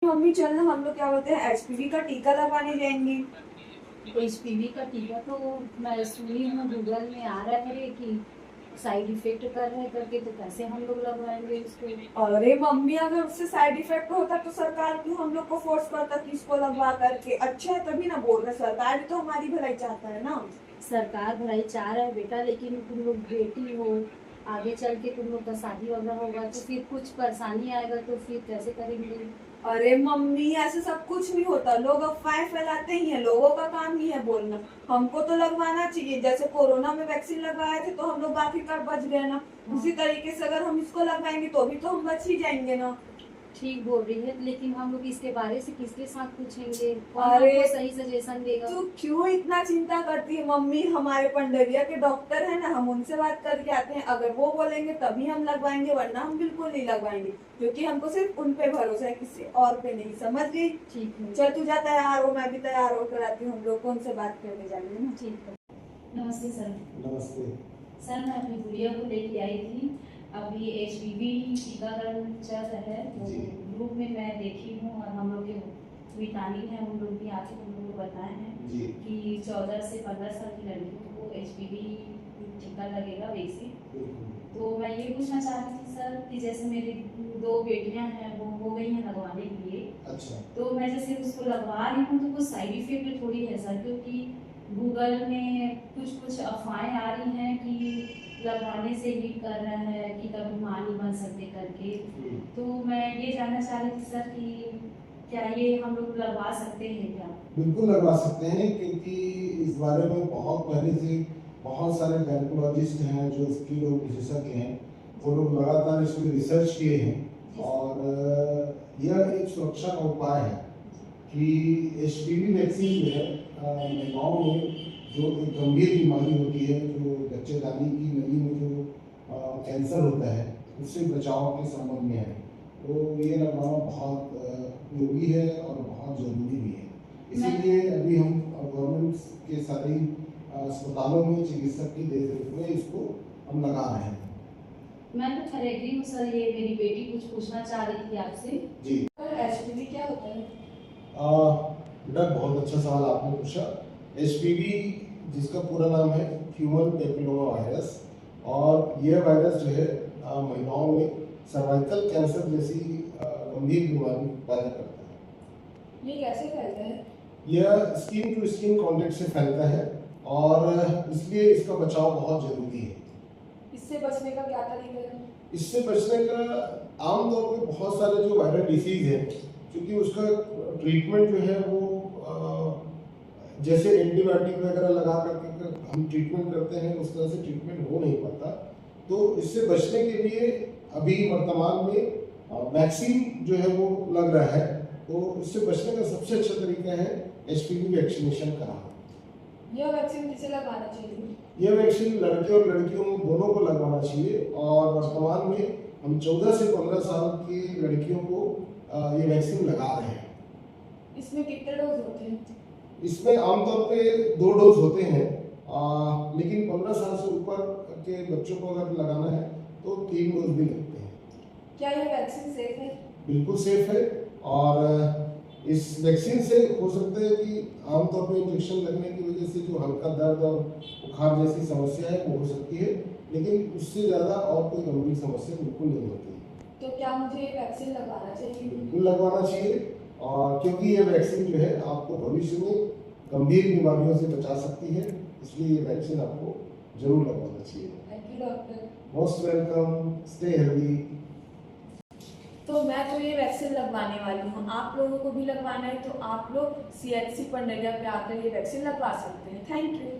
Mummy चलना हम लोग क्या बोलते हैं एचपीवी का टीका लगवाने जाएंगे। एचपीवी का टीका तो मैं सुनी हूँ गूगल में आ रहा है कि साइड इफेक्ट कर रहा है करके, तो कैसे हम लोग लगवाएंगे इसको। अरे मम्मी अगर उससे साइड इफेक्ट होता तो सरकार क्यों हम लोग को फोर्स करता कि इसको लगवा करके। अच्छा है तभी ना बोल रहे, सरकार भी तो हमारी भलाई चाहता है ना। सरकार भलाई चाह रहा है बेटा, लेकिन तुम लोग बेटी हो, आगे चल के तुम लोग का शादी वगैरह होगा तो फिर कुछ परेशानी आएगा तो फिर कैसे करेंगे। अरे मम्मी ऐसे सब कुछ नहीं होता, लोग अफवाहें फैलाते ही हैं, लोगों का काम ही है बोलना। हमको तो लगवाना चाहिए, जैसे कोरोना में वैक्सीन लगवाए थे तो हम लोग आखिरकार बच गए ना। उसी तरीके से अगर हम इसको लगवाएंगे तो भी तो हम बच ही जाएंगे ना। ठीक बोल रही है, लेकिन हम लोग इसके बारे से किसके साथ पूछेंगे, कौन अरे हमको सही सजेशन देगा। तू क्यों इतना चिंता करती है मम्मी, हमारे पंडरिया के डॉक्टर है ना, हम उनसे बात करके आते हैं। अगर वो बोलेंगे तभी हम लगवाएंगे, वरना हम बिल्कुल नहीं लगवाएंगे, क्योंकि हमको सिर्फ उन पे भरोसा है, किसी और पे नहीं। समझ गई? ठीक है, चल तू जा तैयार हो, मैं भी तैयार होकर आती हूँ, हम लोग कौन से बात करने जाएंगे ना। ठीक है। नमस्ते सर। नमस्ते। सर मैं अपनी गुड़िया को लेके आई थी, अभी एचपीवी टीकाकरण चल रहा है तो जी। ग्रुप में मैं देखी हूँ और हम लोग के विटामिन है उन लोग भी आके हम लोग को बताए हैं जी। कि 14 से 15 साल की लड़कियों को एचपीवी टीका लगेगा वैक्सीन। तो मैं ये पूछना चाह रही थी सर कि जैसे मेरी 2 बेटियां हैं वो हो गई हैं लगवाने के लिए, अच्छा। तो मैं जैसे उसको लगवा रही हूँ तो कुछ साइड इफेक्ट थोड़ी है सर, क्योंकि गूगल में कुछ अफवाहें आ रही हैं कि लगवाने से ही कर रहा है कि कभी मां नहीं बन सकते करके। तो मैं ये जानना चाह रही थी सर कि क्या ये हम लोग लगवा सकते हैं क्या। बिल्कुल लगवा सकते हैं, क्योंकि इस बारे में बहुत पहले से बहुत सारे गायकोलॉजिस्ट हैं जो इसके लोग विशेषज्ञ हैं, वो लोग लगातार इस पर रिसर्च किए हैं। और यह एक सुरक्षा का उपाय है कि एचपीवी वैक्सीन जो है महिलाओं में जो एक गंभीर बीमारी होती है, जो बच्चेदानी की नली में जो कैंसर होता है, उससे बचाव के संबंध में है। तो ये लगवाना बहुत उपयोगी है और बहुत ज़रूरी भी है। इसीलिए अभी हम गवर्नमेंट के सारे अस्पतालों में चिकित्सक की देखरेख में इसको हम लगा रहे हैं। मैं तो खैर एग्री हूँ सर, ये मेरी बेटी कुछ पूछना चाह रही थी आपसे। जी। एचपीवी क्या होता है? बेटा बहुत अच्छा सवाल आपने पूछा। एचपीवी जिसका पूरा नाम है ह्यूमन पेपिलोमा वायरस, और यह वायरस जो है महिलाओं में सर्वाइकल कैंसर जैसी गंभीर बीमारी पैदा करता है। ये कैसे फैलता है? यह स्किन टू स्किन कॉन्टेक्ट से फैलता है और इसलिए इसका बचाव बहुत जरूरी है। इससे बचने का क्या तरीका है? इससे बचने का आमतौर पे बहुत सारे जो वायरल डिसीज है, क्योंकि उसका ट्रीटमेंट जो है वो जैसे एंटीबायोटिक वगैरह लगा करके हम ट्रीटमेंट करते हैं, उस तरह से ट्रीटमेंट हो नहीं पाता। तो इससे बचने के लिए अभी वर्तमान में वैक्सीन जो है वो लग रहा है। तो इससे बचने का सबसे अच्छा तरीका है एचपीवी वैक्सीनेशन कराना। यह वैक्सीन किसे लगाना चाहिए? यह वैक्सीन लड़के और लड़कियों दोनों को लगवाना चाहिए, और वर्तमान में हम 14 से 15 साल की लड़कियों को ये वैक्सीन लगा रहे हैं। इसमें कितने डोज होते हैं? इसमें आमतौर पे 2 डोज होते हैं, लेकिन 15 साल से ऊपर के बच्चों को अगर लगाना है तो 3 डोज भी लगते हैं। क्या यह वैक्सीन सेफ है? बिल्कुल सेफ है, और इस वैक्सीन से हो सकता है कि आमतौर पर इंजेक्शन लगने की वजह से जो हल्का दर्द और बुखार जैसी समस्या है वो हो सकती है, लेकिन उससे ज़्यादा और कोई गंभीर समस्या बिल्कुल नहीं होती। तो क्या मुझे ये वैक्सीन लगवाना चाहिए? बिल्कुल लगवाना चाहिए, और क्योंकि ये वैक्सीन जो है आपको भविष्य में गंभीर बीमारियों से बचा सकती है, इसलिए ये वैक्सीन आपको जरूर लगवाना चाहिए। Thank you doctor. Most welcome, stay healthy. तो मैं तो ये वैक्सीन लगवाने वाली हूँ, आप लोगों को भी लगवाना है तो आप लोग सीएचसी पंडरिया पे आकर ये वैक्सीन लगवा सकते हैं। Thank you.